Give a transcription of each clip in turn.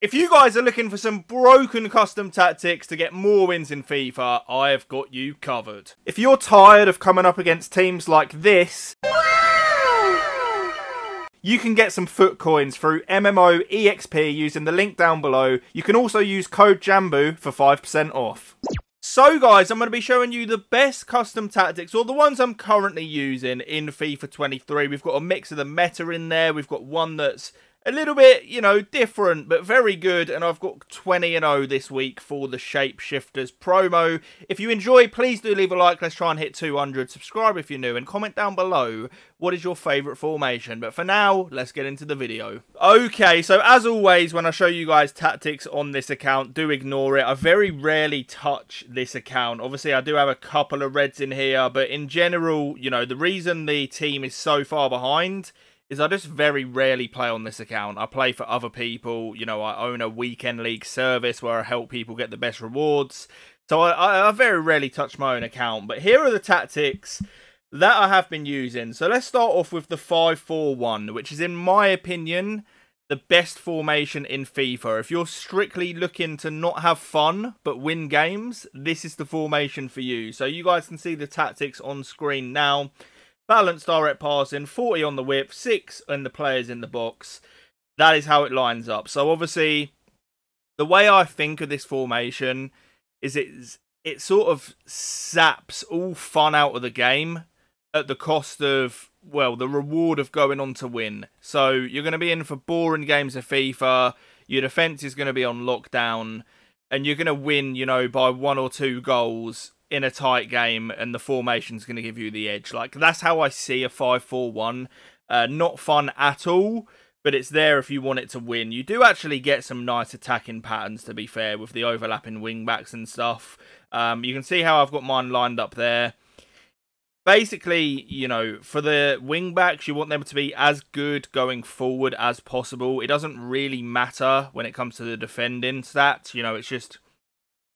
If you guys are looking for some broken custom tactics to get more wins in FIFA, I have got you covered. If you're tired of coming up against teams like this, you can get some foot coins through MMO EXP using the link down below. You can also use code JambooUK for 5% off. So guys, I'm going to be showing you the best custom tactics, or the ones I'm currently using in FIFA 23. We've got a mix of the meta in there. We've got one that's a little bit, you know, different, but very good. And I've got 20-0 this week for the Shapeshifters promo. If you enjoy, please do leave a like. Let's try and hit 200. Subscribe if you're new, and comment down below what is your favourite formation. But for now, let's get into the video. Okay, so as always, when I show you guys tactics on this account, do ignore it. I very rarely touch this account. Obviously, I do have a couple of reds in here, but in general, you know, the reason the team is so far behind is I just very rarely play on this account. I play for other people. You know, I own a weekend league service where I help people get the best rewards. So I very rarely touch my own account. But here are the tactics that I have been using. So let's start off with the 5-4-1, which is, in my opinion, the best formation in FIFA. If you're strictly looking to not have fun but win games, this is the formation for you. So you guys can see the tactics on screen now. Balanced direct passing, 40 on the whip, 6 in the players in the box. That is how it lines up. So obviously, the way I think of this formation is it sort of saps all fun out of the game at the cost of, well, the reward of going on to win. So you're going to be in for boring games of FIFA. Your defence is going to be on lockdown, and you're going to win, you know, by 1 or 2 goals in a tight game, and the formation's going to give you the edge. Like, that's how I see a 5-4-1. Not fun at all, but it's there if you want it to win. You do actually get some nice attacking patterns, to be fair, with the overlapping wing-backs and stuff. You can see how I've got mine lined up there. Basically, you know, for the wing-backs, you want them to be as good going forward as possible. It doesn't really matter when it comes to the defending stats. You know, it's just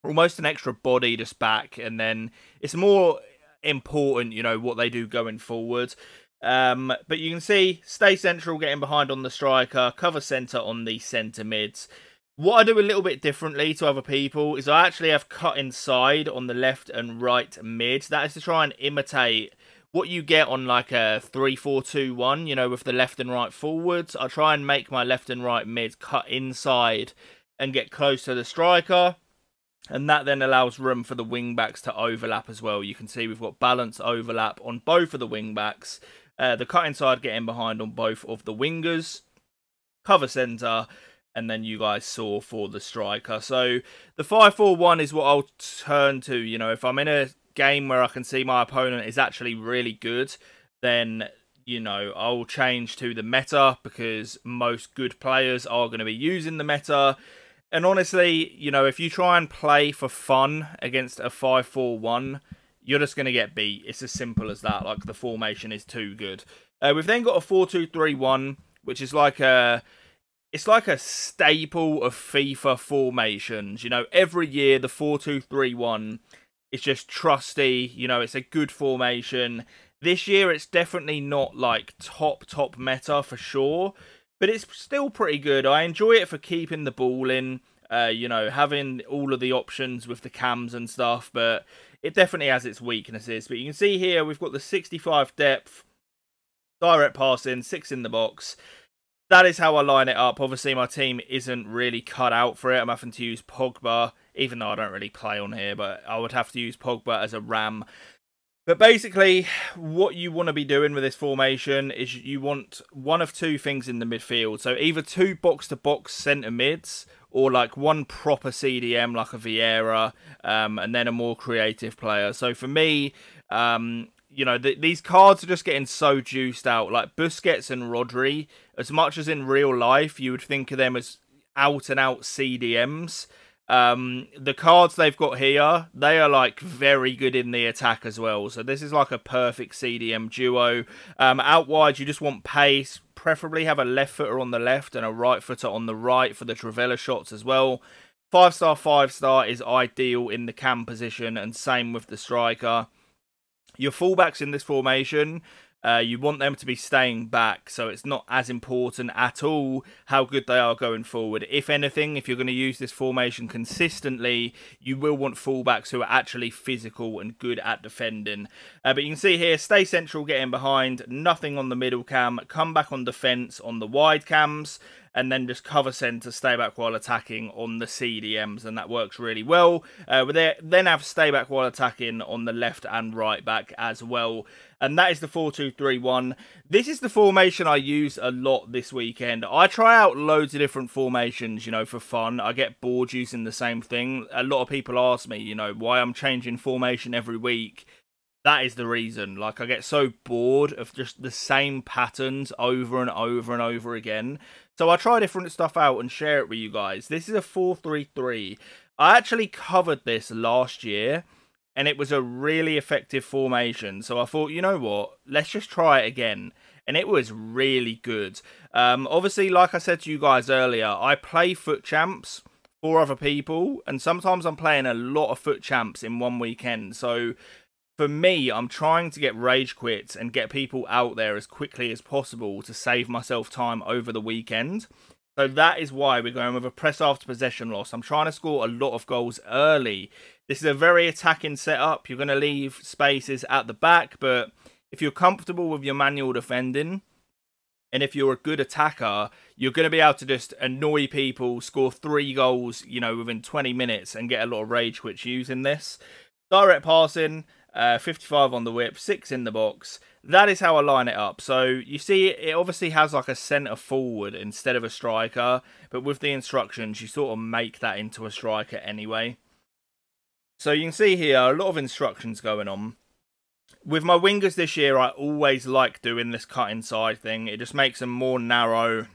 almost an extra body just back, and then it's more important, you know, what they do going forward. But you can see, stay central, getting behind on the striker, cover centre on the centre mids. What I do a little bit differently to other people is I actually have cut inside on the left and right mid. That is to try and imitate what you get on like a 3-4-2-1, you know, with the left and right forwards. I try and make my left and right mid cut inside and get close to the striker. And that then allows room for the wing-backs to overlap as well. You can see we've got balanced overlap on both of the wing-backs. The cut inside getting behind on both of the wingers. Cover centre. And then you guys saw for the striker. So the 5-4-1 is what I'll turn to. You know, if I'm in a game where I can see my opponent is actually really good, then, you know, I'll change to the meta, because most good players are going to be using the meta. And honestly, you know, if you try and play for fun against a 5-4-1, you're just going to get beat. It's as simple as that. Like, the formation is too good. We've then got a 4-2-3-1, which is like a... It's like a staple of FIFA formations. You know, every year the 4-2-3-1 is just trusty. You know, it's a good formation. This year it's definitely not like top meta for sure, but it's still pretty good. I enjoy it for keeping the ball in, you know, having all of the options with the cams and stuff, but it definitely has its weaknesses. But you can see here we've got the 65 depth, direct passing, 6 in the box. That is how I line it up. Obviously, my team isn't really cut out for it. I'm having to use Pogba, even though I don't really play on here, but I would have to use Pogba as a ram. But basically, what you want to be doing with this formation is you want one of 2 things in the midfield. So either 2 box-to-box centre mids, or like 1 proper CDM like a Vieira, and then a more creative player. So for me, you know, these cards are just getting so juiced out. Like Busquets and Rodri, as much as in real life, you would think of them as out-and-out CDMs. The cards they've got here, they are like very good in the attack as well. So this is like a perfect CDM duo. Out wide, you just want pace. Preferably have a left footer on the left and a right footer on the right for the Trivela shots as well. 5-star, 5-star is ideal in the cam position, and same with the striker. Your fullbacks in this formation, You want them to be staying back, so it's not as important at all how good they are going forward. If anything, if you're going to use this formation consistently, you will want fullbacks who are actually physical and good at defending. But you can see here, stay central, get in behind, nothing on the middle cam, come back on defence on the wide cams, and then just cover centre, stay back while attacking on the CDMs, and that works really well. Then have stay back while attacking on the left and right back as well. And that is the 4-2-3-1. This is the formation I use a lot this weekend. I try out loads of different formations, you know, for fun. I get bored using the same thing. A lot of people ask me, you know, why I'm changing formation every week. That is the reason. Like, I get so bored of just the same patterns over and over and over again. So I try different stuff out and share it with you guys. This is a 4-3-3. I actually covered this last year, and it was a really effective formation. So I thought, you know what, let's just try it again. And it was really good. Obviously, like I said to you guys earlier, I play foot champs for other people, and sometimes I'm playing a lot of foot champs in one weekend. So for me, I'm trying to get rage quits and get people out there as quickly as possible to save myself time over the weekend. So that is why we're going with a press after possession loss. I'm trying to score a lot of goals early. This is a very attacking setup. You're going to leave spaces at the back, but if you're comfortable with your manual defending, and if you're a good attacker, you're going to be able to just annoy people, score 3 goals, you know, within 20 minutes and get a lot of rage quits using this. Direct passing, 55 on the whip, 6 in the box. That is how I line it up. So you see, it obviously has like a centre forward instead of a striker, but with the instructions, you sort of make that into a striker anyway. So you can see here a lot of instructions going on. With my wingers this year, I always like doing this cut inside thing. It just makes them more narrow,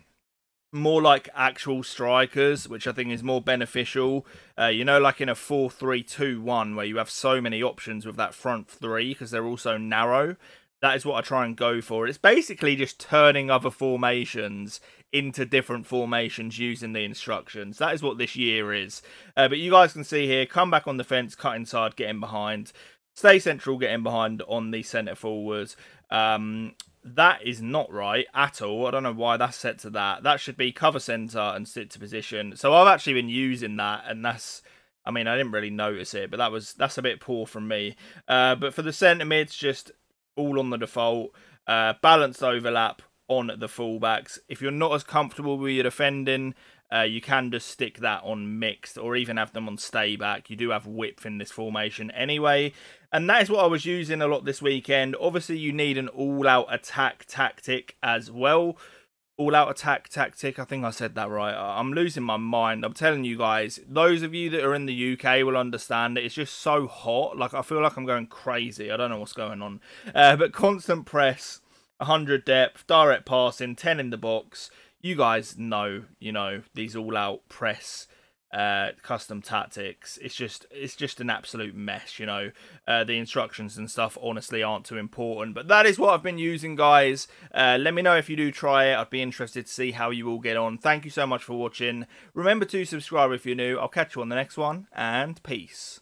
more like actual strikers, which I think is more beneficial. You know, like in a 4-3-2-1 where you have so many options with that front three because they're also narrow. That is what I try and go for. It's basically just turning other formations into different formations using the instructions. That is what this year is. But you guys can see here, come back on the fence, cut inside, get in behind. Stay central, get in behind on the centre forward. That is not right at all. I don't know why that's set to that. That should be cover centre and sit to position. So I've actually been using that, and that's, I mean, I didn't really notice it, but that's a bit poor from me. But for the centre mids, just all on the default. Balanced overlap on the fullbacks. If you're not as comfortable with your defending, you can just stick that on mixed or even have them on stay back. You do have width in this formation anyway. And that is what I was using a lot this weekend. Obviously, you need an all-out attack tactic as well. All-out attack tactic. I think I said that right. I'm losing my mind. I'm telling you guys, those of you that are in the UK will understand it. It's just so hot. Like, I feel like I'm going crazy. I don't know what's going on. But constant press, 100 depth, direct passing, 10 in the box. You guys know, you know, these all-out press custom tactics. It's just an absolute mess, you know. The instructions and stuff honestly aren't too important, but that is what I've been using, guys. Let me know if you do try it. I'd be interested to see how you all get on. Thank you so much for watching. Remember to subscribe if you're new. I'll catch you on the next one, and peace.